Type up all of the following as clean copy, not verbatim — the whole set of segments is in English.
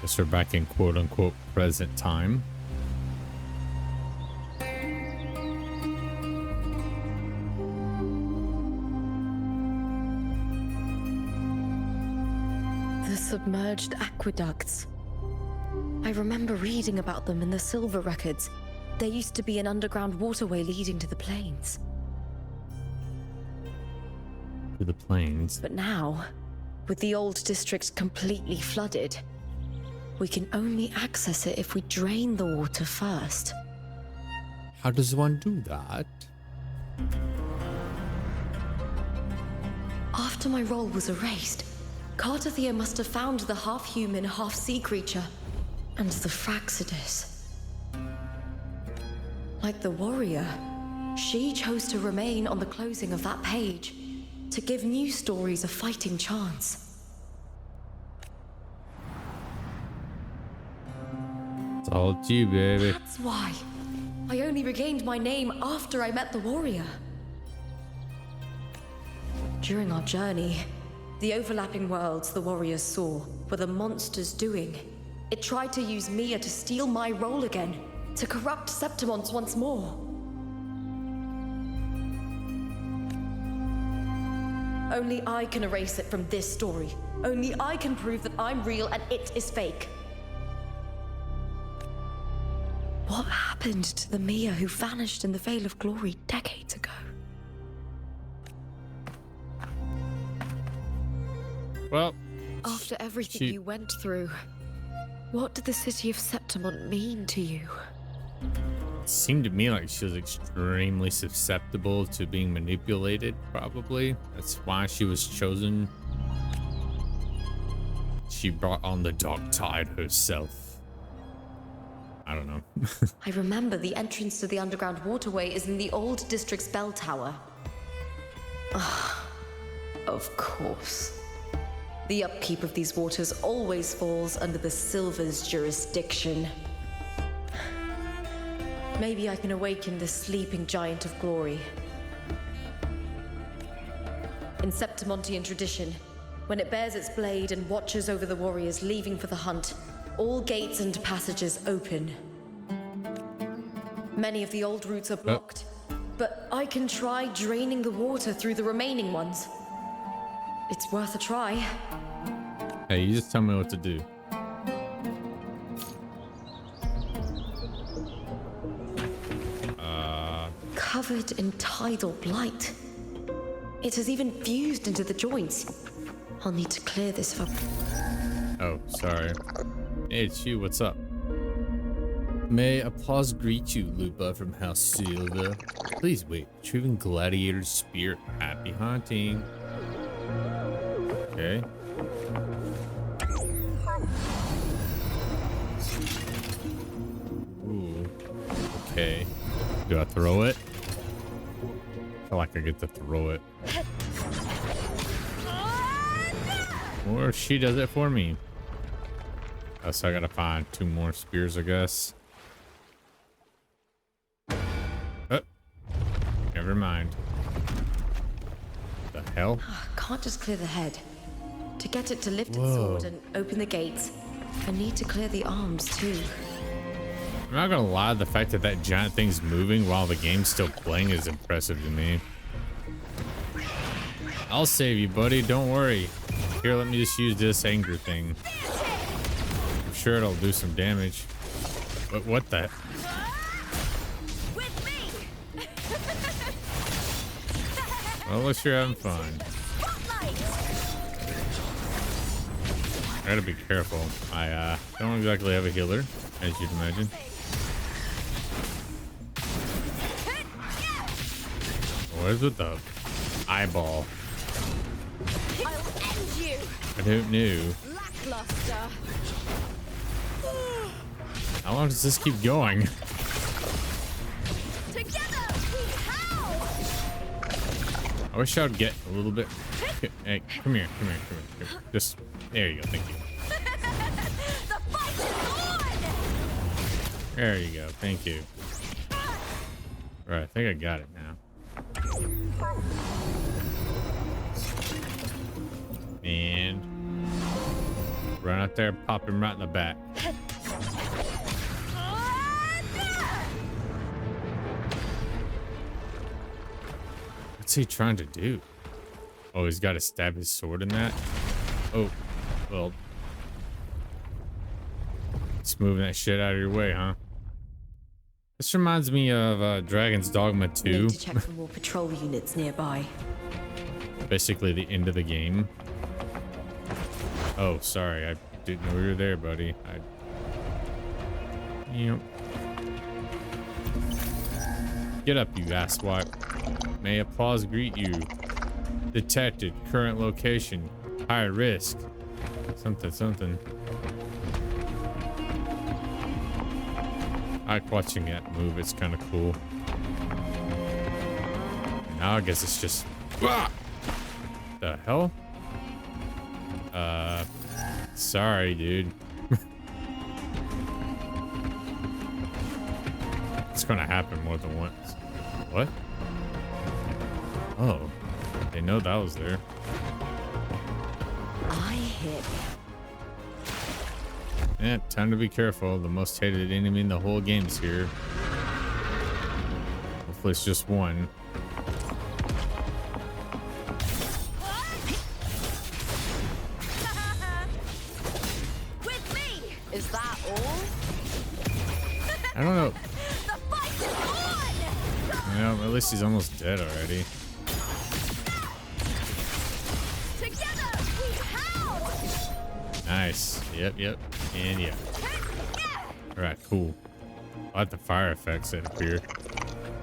Guess we're back in quote unquote present time. The submerged aqueducts. I remember reading about them in the silver records. There used to be an underground waterway leading to the plains. To the plains. But now, with the old district completely flooded, we can only access it if we drain the water first. How does one do that? After my role was erased, Cartathea must have found the half-human, half-sea creature and the Fraxidus. Like the warrior, she chose to remain on the closing of that page to give new stories a fighting chance. It's all to you, baby. That's why I only regained my name after I met the warrior. During our journey, the overlapping worlds the warriors saw were the monsters doing. It tried to use Mia to steal my role again, to corrupt Septimonts once more. Only I can erase it from this story. Only I can prove that I'm real and it is fake. What happened to the Mia who vanished in the Veil of Glory decades ago? Well, after everything you went through, what did the city of Septimont mean to you? It seemed to me like she was extremely susceptible to being manipulated, probably. That's why she was chosen. She brought on the dark tide herself. I don't know. I remember the entrance to the underground waterway is in the old district's bell tower. Ah, of course. The upkeep of these waters always falls under the Silver's jurisdiction. Maybe I can awaken the sleeping giant of glory. In Septimontian tradition, when it bears its blade and watches over the warriors leaving for the hunt, all gates and passages open. Many of the old routes are blocked, but I can try draining the water through the remaining ones. It's worth a try. Hey, you just tell me what to do. Covered in tidal blight. It has even fused into the joints. I'll need to clear this for... Oh, sorry. Hey, it's you. What's up? May applause greet you, Lupa from House Silva. Please wait. Retrieving Gladiator's spear. Happy hunting. Okay. Ooh. Okay. Do I throw it? I feel like I get to throw it. Or she does it for me. Oh, so I gotta find 2 more spears, I guess. Oh. Never mind. The hell? Can't just clear the head. To get it to lift its sword and open the gates, I need to clear the arms too. I'm not gonna lie, the fact that that giant thing's moving while the game's still playing is impressive to me. I'll save you, buddy. Don't worry. Here, let me just use this anger thing. I'm sure it'll do some damage. But what the? Well, at least you're having fun. I gotta be careful. I don't exactly have a healer, as you'd imagine. What is with the eyeball? I'll end you. I don't know. Lackluster. How long does this keep going? Together we howl. I wish I would get a little bit. Hey, come here. Just there you go. Thank you. The fight is on. There you go. Thank you. All right, I think I got it now. And run out there, pop him right in the back. What's he trying to do? Oh, he's got to stab his sword in that? Oh, well. Just moving that shit out of your way, huh? This reminds me of Dragon's Dogma 2. Need to check for more patrol units nearby. Basically the end of the game. Oh, sorry. I didn't know you were there, buddy. Yep. Get up, you asswipe. May applause greet you. Detected. Current location. High risk. Something. I like watching that move. It's kind of cool. Now I guess it's just... Ah! The hell? Sorry, dude. It's gonna happen more than once. What? Oh. They know that was there. I hit. Yeah, time to be careful. The most hated enemy in the whole game's here. Hopefully it's just one. With me! Is that all? I don't know. The fight is on! Well, at least he's almost dead already. Together we howl! Nice. Yep. And yeah. Alright, cool. I like the fire effects that appear.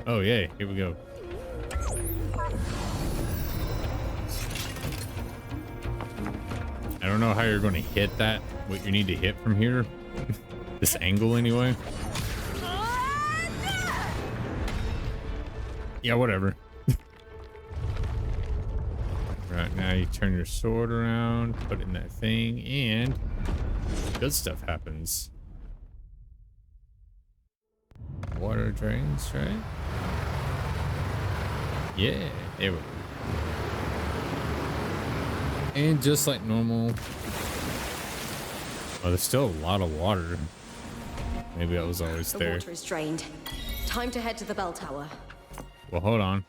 Oh, yay. Here we go. I don't know how you're going to hit that. What you need to hit from here. This angle, anyway. Yeah, whatever. Right, now you turn your sword around, put it in that thing, and good stuff happens. Water drains, right? Yeah, there we go. And just like normal. Oh, there's still a lot of water. Maybe that was always The there. water is drained. Time to head to the bell tower. Well, hold on.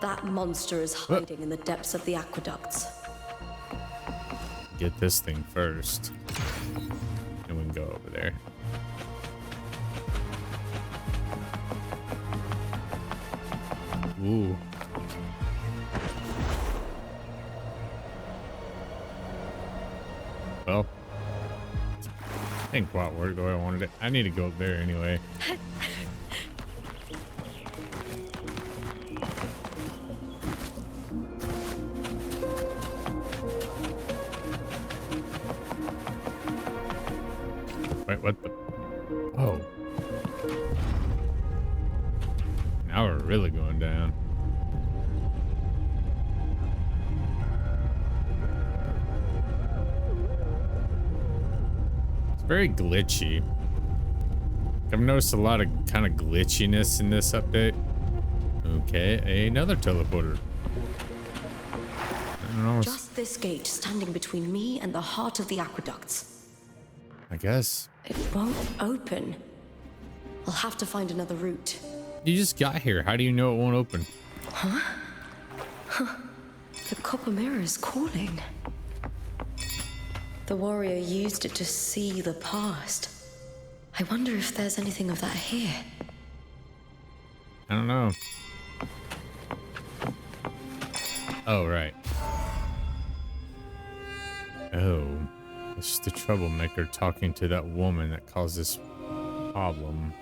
That monster is hiding in the depths of the aqueducts. Get this thing first. And we can go over there. Ooh. Well, didn't quite work the way I wanted it. I need to go up there anyway. Wait, what the? Oh. Now we're really going down. It's very glitchy. I've noticed a lot of kind of glitchiness in this update. Okay, another teleporter. I don't know. Just this gate standing between me and the heart of the aqueducts. I guess. It won't open. I'll have to find another route. You just got here. How do you know it won't open? The copper mirror is calling. The warrior used it to see the past. I wonder if there's anything of that here. I don't know. Oh, right. Oh. It's the troublemaker talking to that woman that caused this problem.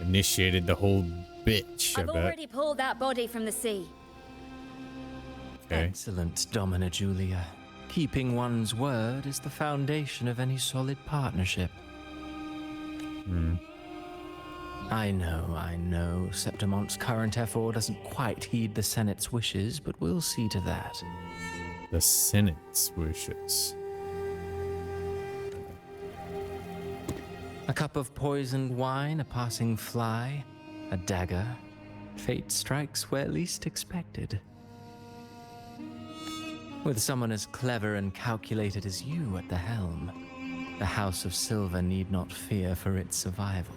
Initiated the whole bitch, I I've bet. already pulled that body from the sea. Okay. Excellent, Domina Julia. Keeping one's word is the foundation of any solid partnership. I know. Septimont's current effort doesn't quite heed the Senate's wishes, but we'll see to that. The Senate's wishes. A cup of poisoned wine, a passing fly. A dagger. Fate strikes where least expected. With someone as clever and calculated as you at the helm, the House of Silver need not fear for its survival.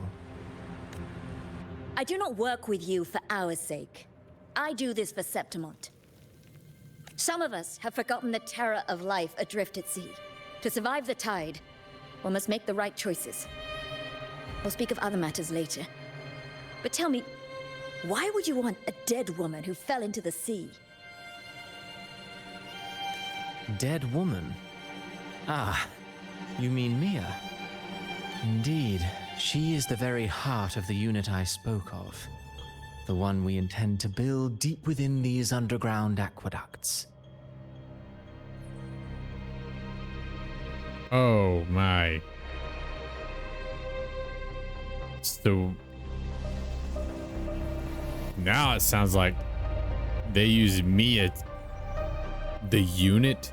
I do not work with you for our sake. I do this for Septimont. Some of us have forgotten the terror of life adrift at sea. To survive the tide, one must make the right choices. We'll speak of other matters later. But tell me, why would you want a dead woman who fell into the sea? Dead woman? Ah, you mean Mia? Indeed, she is the very heart of the unit I spoke of. The one we intend to build deep within these underground aqueducts. Oh my. So now it sounds like they use Mia, the unit.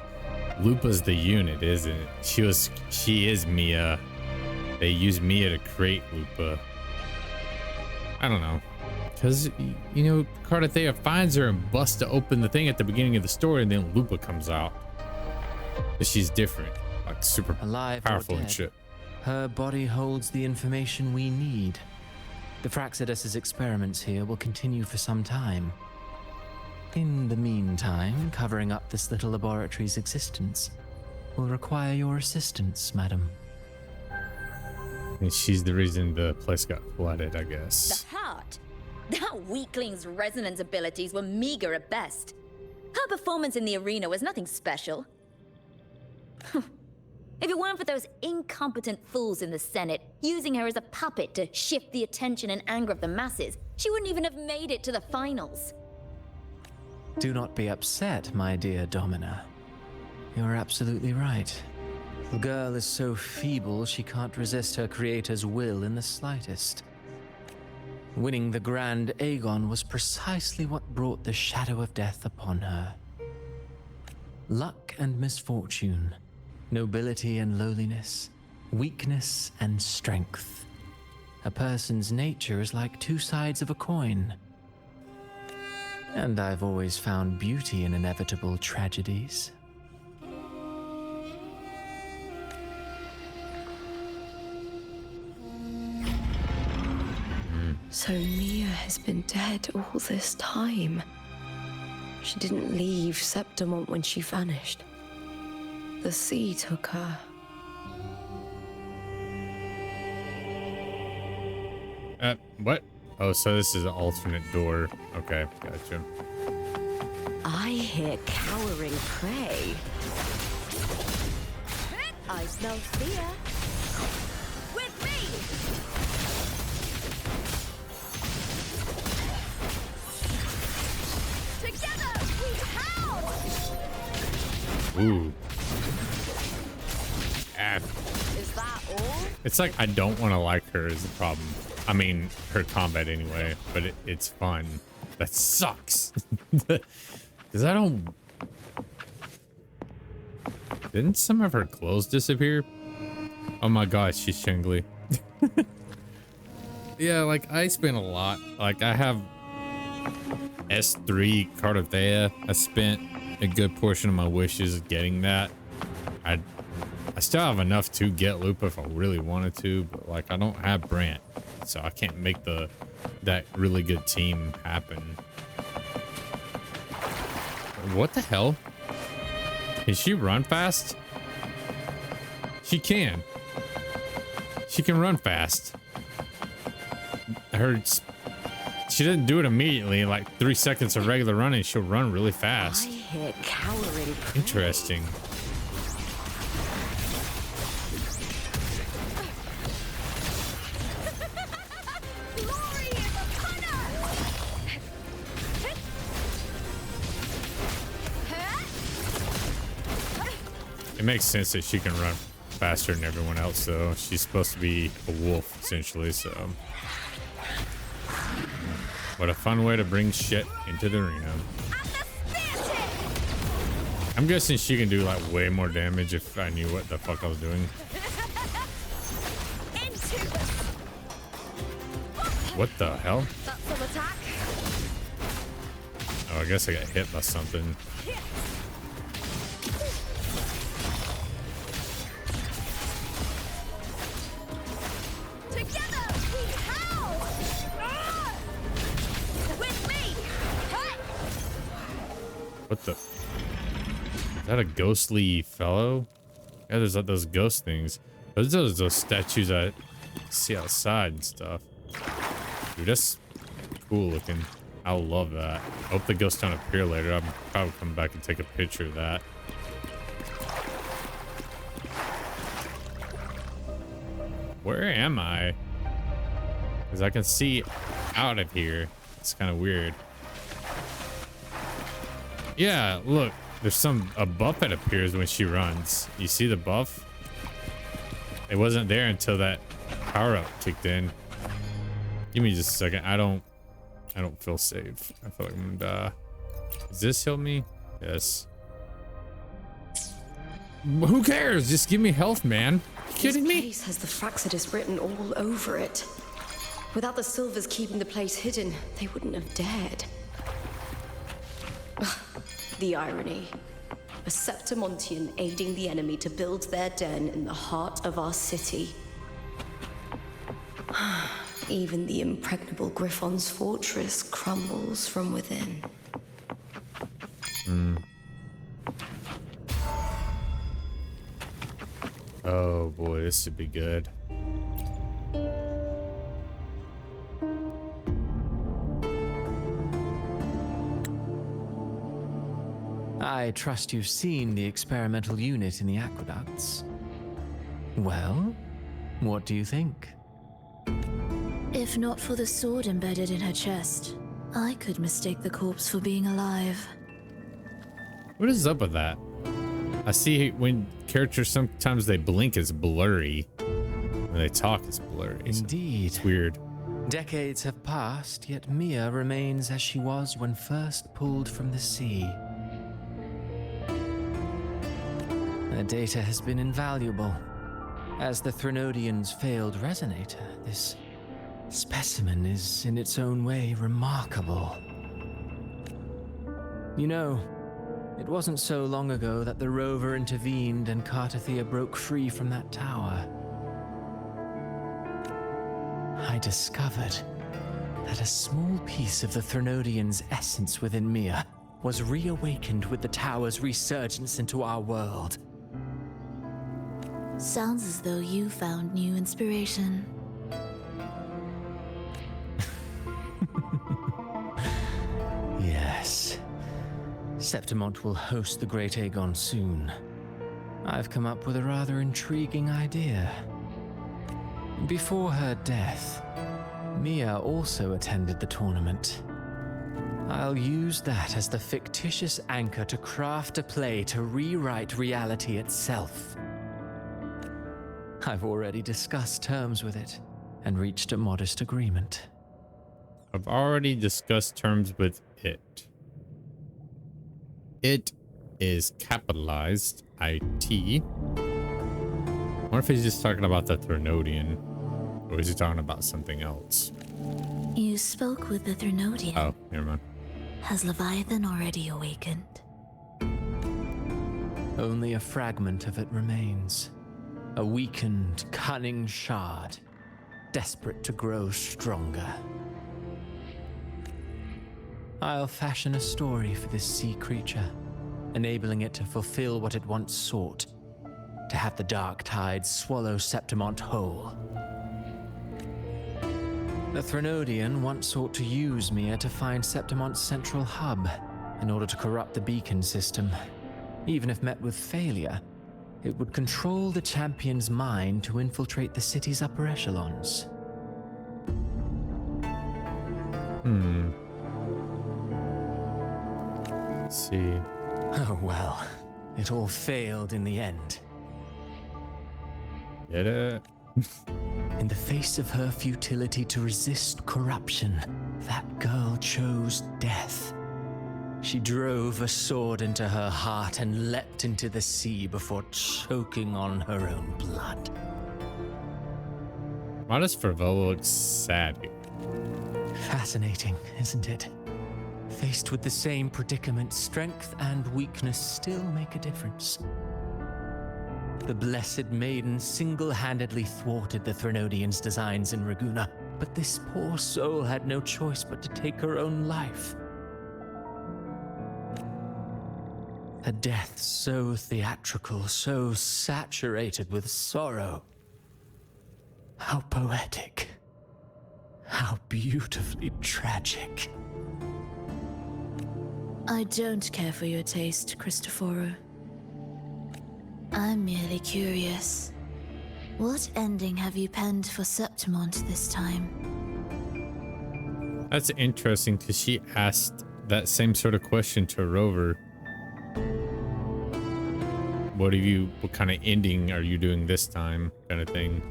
Lupa's the unit, isn't it? She is Mia. They use Mia to create Lupa. I don't know. Because, you know, Cardathea finds her and busts to open the thing at the beginning of the story, and then Lupa comes out. But she's different. Like super Alive powerful or and dead, shit. her body holds the information we need. The Fraxidus's experiments here will continue for some time. In the meantime, covering up this little laboratory's existence will require your assistance, madam. And she's the reason the place got flooded, I guess. The heart? That weakling's resonance abilities were meager at best. Her performance in the arena was nothing special. If it weren't for those incompetent fools in the Senate using her as a puppet to shift the attention and anger of the masses, she wouldn't even have made it to the finals. Do not be upset, my dear Domina. You're absolutely right. The girl is so feeble she can't resist her creator's will in the slightest. Winning the Grand Aegon was precisely what brought the shadow of death upon her. Luck and misfortune, nobility and lowliness, weakness and strength. A person's nature is like two sides of a coin. And I've always found beauty in inevitable tragedies. So Mia has been dead all this time. She didn't leave Septimont when she vanished. The sea took her. What? Oh, so this is an alternate door. Okay, gotcha. I hear cowering prey. I smell fear. With me! Together we howl! Ooh. Ah. Is that all? It's like I don't want to like her is the problem. I mean, her combat anyway, but it's fun. That sucks. Because I don't... Didn't some of her clothes disappear? Oh my gosh, she's Chengli. Yeah, like I spent a lot. Like I have S3 Cardathea. I spent a good portion of my wishes getting that. I still have enough to get Lupa if I really wanted to, but like I don't have Brant, so I can't make that really good team happen. What the hell? Can she run fast? She can. She can run fast. She doesn't do it immediately. Like 3 seconds of regular running, she'll run really I fast. hear cowering prey. Interesting. Glory is upon us! It makes sense that she can run faster than everyone else, though. She's supposed to be a wolf, essentially, so. What a fun way to bring shit into the arena. I'm guessing she can do like way more damage if I knew what the fuck I was doing. What the hell? That's some attack. Oh, I guess I got hit by something. Together we howl. With me. Hey. What the? Is that a ghostly fellow? Yeah, there's like those ghost things. Those statues I see outside and stuff. Dude, that's cool looking. I love that. I hope the ghosts don't appear later. I'm probably coming back and take a picture of that. Where am I? Because I can see out of here. It's kind of weird. Yeah, look. There's a buff that appears when she runs. You see the buff? It wasn't there until that power up kicked in. Give me just a second. I don't feel safe. I feel like I'm gonna die. Does this heal me? Yes. Who cares? Just give me health, man. You kidding This me? place has the Fraxidus written all over it. Without the Silvers keeping the place hidden, they wouldn't have dared. Ugh, the irony. A Septimontian aiding the enemy to build their den in the heart of our city. Even the impregnable Griffon's fortress crumbles from within. Oh boy, this should be good. I trust you've seen the experimental unit in the aqueducts. Well, what do you think? If not for the sword embedded in her chest, I could mistake the corpse for being alive. What is up with that? I see when characters sometimes they blink, it's blurry. When they talk, it's blurry. Indeed. It's weird. Decades have passed, yet Mia remains as she was when first pulled from the sea. Her data has been invaluable. As the Threnodian's failed resonator, this specimen is in its own way remarkable. You know, it wasn't so long ago that the rover intervened and Cartathea broke free from that tower. I discovered that a small piece of the Threnodian's essence within Mia was reawakened with the tower's resurgence into our world. Sounds as though you found new inspiration. Yes. Septimont will host the Great Aegon soon. I've come up with a rather intriguing idea. Before her death, Mia also attended the tournament. I'll use that as the fictitious anchor to craft a play to rewrite reality itself. I've already discussed terms with it and reached a modest agreement. I've already discussed terms with it. It is capitalized IT. I wonder if he's just talking about the Threnodian, or is he talking about something else? You spoke with the Threnodian. Oh, never mind. Has Leviathan already awakened? Only a fragment of it remains. A weakened, cunning shard, desperate to grow stronger. I'll fashion a story for this sea creature, enabling it to fulfill what it once sought, to have the dark tides swallow Septimont whole. The Threnodian once sought to use Mia to find Septimont's central hub in order to corrupt the beacon system. Even if met with failure, it would control the champion's mind to infiltrate the city's upper echelons. Let's see. Oh well, it all failed in the end. Get it? In the face of her futility to resist corruption, that girl chose death. She drove a sword into her heart and leapt into the sea before choking on her own blood. Why does Fervolo look sad here? Fascinating, isn't it? Faced with the same predicament, strength and weakness still make a difference. The Blessed Maiden single-handedly thwarted the Threnodians' designs in Raguna, but this poor soul had no choice but to take her own life. A death so theatrical, so saturated with sorrow. How poetic. How beautifully tragic. I don't care for your taste, Cristoforo. I'm merely curious. What ending have you penned for Septimont this time? That's interesting because she asked that same sort of question to Rover. What kind of ending are you doing this time? Kind of thing.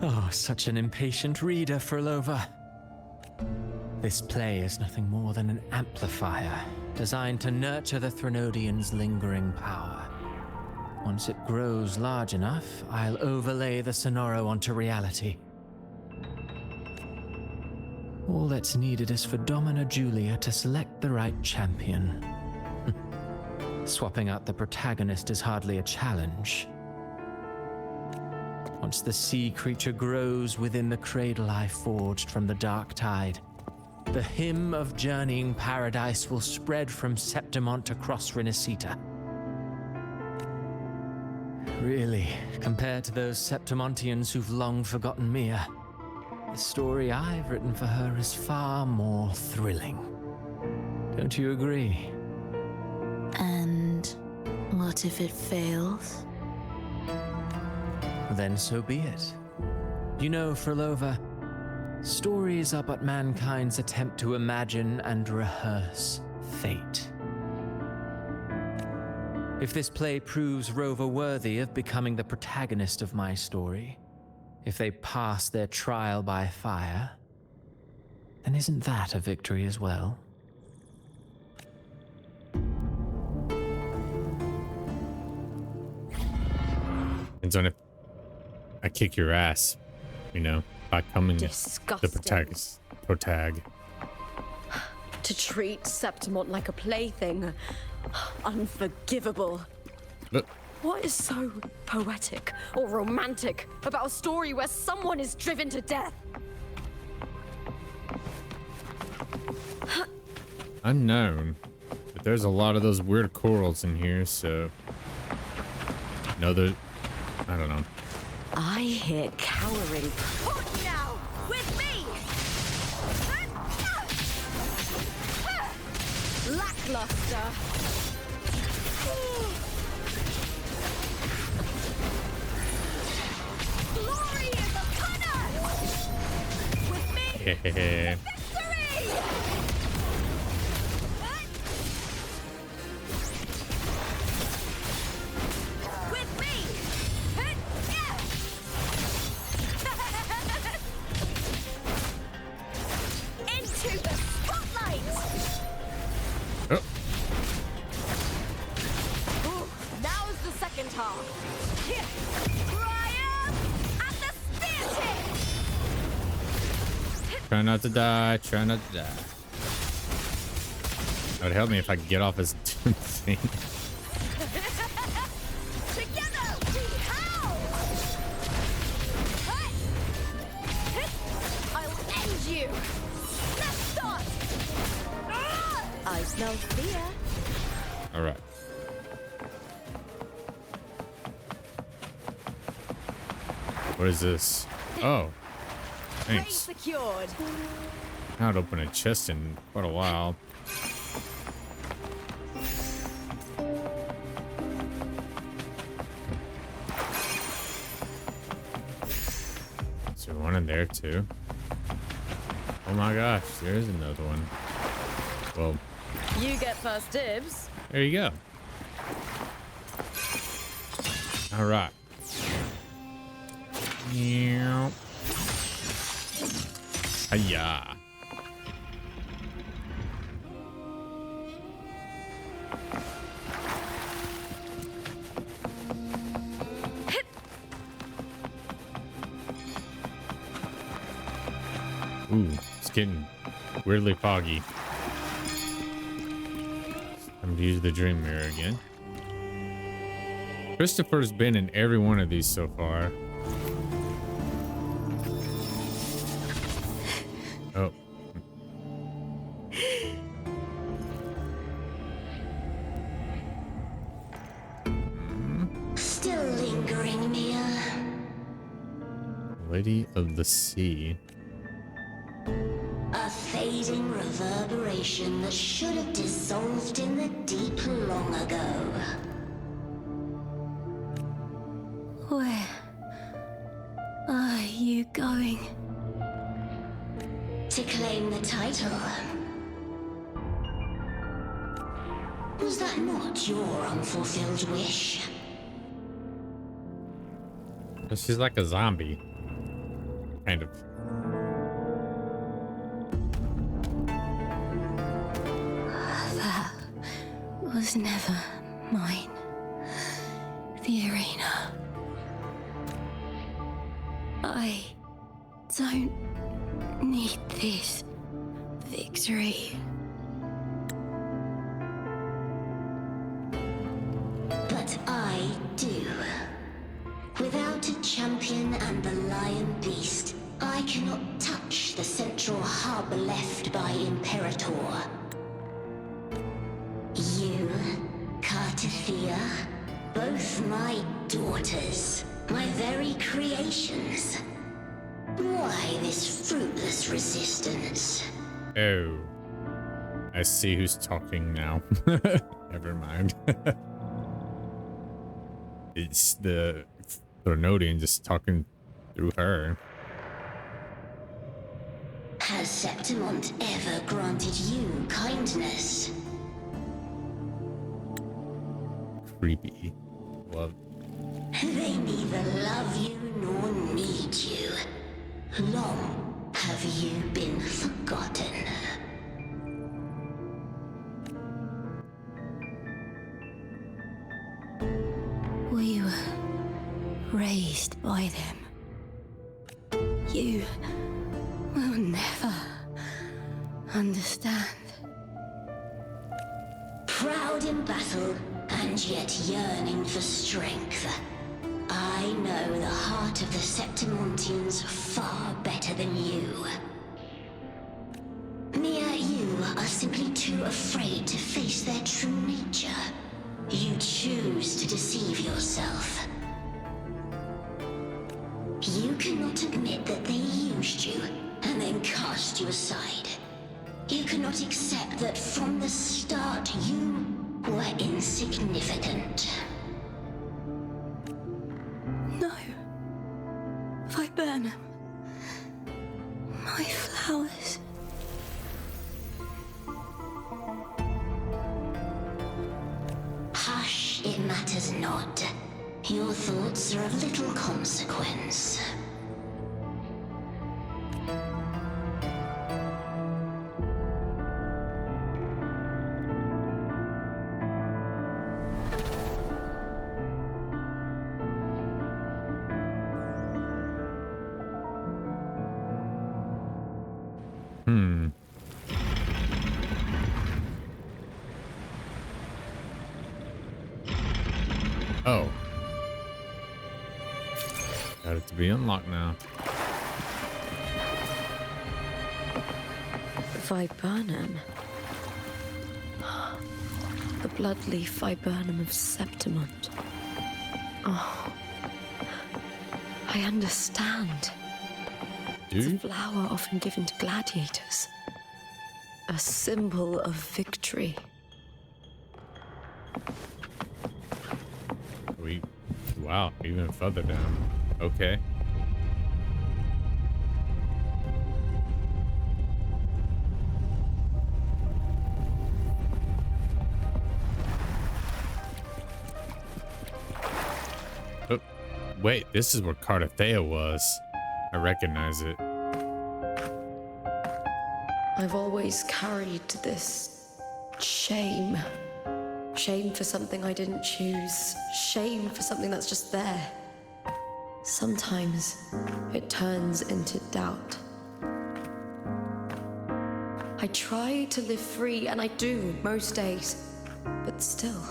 Oh, such an impatient reader, Frolova. This play is nothing more than an amplifier designed to nurture the Threnodians' lingering power. Once it grows large enough, I'll overlay the Sonoro onto reality. All that's needed is for Domina Julia to select the right champion. Swapping out the protagonist is hardly a challenge. Once the sea creature grows within the cradle I forged from the dark tide, the hymn of journeying paradise will spread from Septimont across Renacita. Really, compared to those Septimontians who've long forgotten Mia, the story I've written for her is far more thrilling. Don't you agree? And what if it fails? Then so be it. You know, Frolova, stories are but mankind's attempt to imagine and rehearse fate. If this play proves Rover worthy of becoming the protagonist of my story, if they pass their trial by fire, then isn't that a victory as well? Depends on if I kick your ass, by coming the Disgusting. protagonist. To treat Septimont like a plaything. Unforgivable. Look, What is so poetic or romantic about a story where someone is driven to death? unknown, but there's a lot of those weird corals in here, so I don't know. I hear cowering. What now? With me! Lackluster. Glory is upon us! With me! Hehehe. Victory! With me! Into the spotlight! Oh, Ooh, now's the second half. Here. Triumph at the spear tip! try not to die. Try not to die. That would help me if I could get off this thing. Together we howl! I'll end you! Let's start! I smell fear. All right. What is this? Oh, Prey thanks. secured. Not open a chest in quite a while. Is there one in there too? Oh my gosh, there is another one. Well, You get first dibs. there you go. All right. Meow. Hiya. Ooh, it's getting weirdly foggy. I'm gonna use the dream mirror again. Christopher's been in every one of these so far. Oh. Still lingering, Mia. Lady of the Sea. A fading reverberation that should have dissolved in the deep long ago. Where are you going? To claim the title. Was that not your unfulfilled wish? She's like a zombie. Kind of. That was never mine. The arena. I don't need this victory. But I do. Without a champion and the lion beast, I cannot touch the central hub left by Imperator. You, Cartathea, both my daughters, my very creations. Why this fruitless resistance? Oh. I see who's talking now. Never mind. It's the Thornodian just talking through her. Has Septimont ever granted you kindness? Creepy. Well, They neither love you nor need you. Long have you been forgotten. We were raised by them. You will never understand. Proud in battle, and yet yearning for strength. I know the heart of the Septimontians far better than you. Mia, you are simply too afraid to face their true nature. You choose to deceive yourself. You cannot admit that they used you and then cast you aside. You cannot accept that from the start you were insignificant. No. Viburnum. My flowers. Hush, it matters not. Your thoughts are of little consequence. oh. Got it to be unlocked now. Viburnum. The bloodleaf viburnum of Septimont. Oh. I understand. It's a Dude? flower often given to gladiators. A symbol of victory. Wow, even further down. Okay. Oh, wait, this is where Cartathea was. I recognize it. I've always carried this shame. Shame for something I didn't choose. Shame for something that's just there. Sometimes it turns into doubt. I try to live free, and I do most days. But still,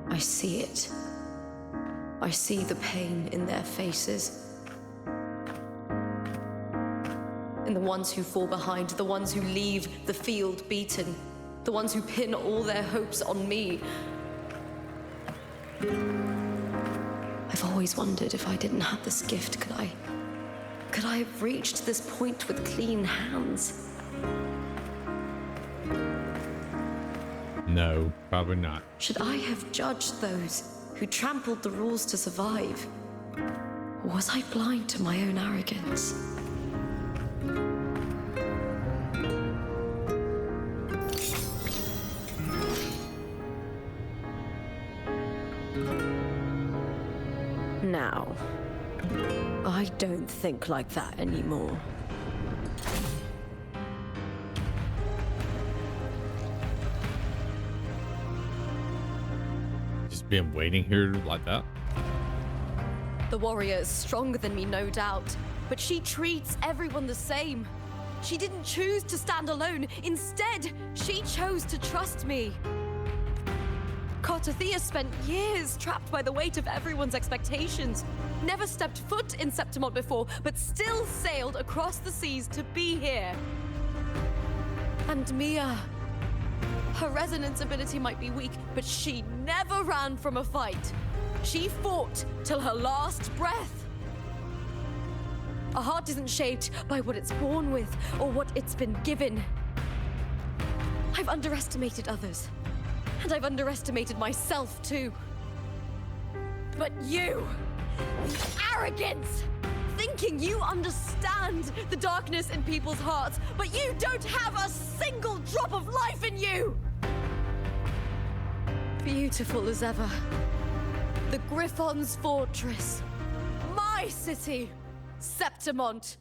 I see it. I see the pain in their faces. In the ones who fall behind, the ones who leave the field beaten, the ones who pin all their hopes on me. I've always wondered if I didn't have this gift, could I have reached this point with clean hands? No, probably not. Should I have judged those who trampled the rules to survive? Or was I blind to my own arrogance? Now, I don't think like that anymore. Just been waiting here like that. The warrior is stronger than me, no doubt, but she treats everyone the same. She didn't choose to stand alone. Instead, she chose to trust me. Cartothea spent years trapped by the weight of everyone's expectations. Never stepped foot in Septimont before, but still sailed across the seas to be here. And Mia, her resonance ability might be weak, but she never ran from a fight. She fought till her last breath. A heart isn't shaped by what it's born with or what it's been given. I've underestimated others. And I've underestimated myself, too. But you, the arrogance! Thinking you understand the darkness in people's hearts, but you don't have a single drop of life in you! Beautiful as ever. The Griffon's fortress. My city, Septimont.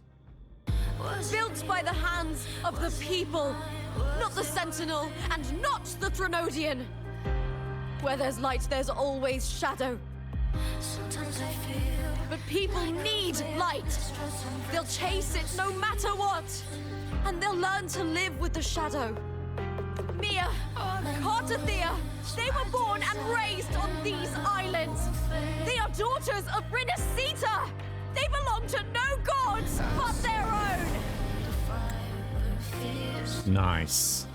Built by the hands of the people. Not the Sentinel, and not the Threnodian. Where there's light, there's always shadow. But people need light. They'll chase it no matter what. And they'll learn to live with the shadow. Mia, Cartothea, they were born and raised on these islands. They are daughters of Rinasita. They belong to no gods but their own. Nice.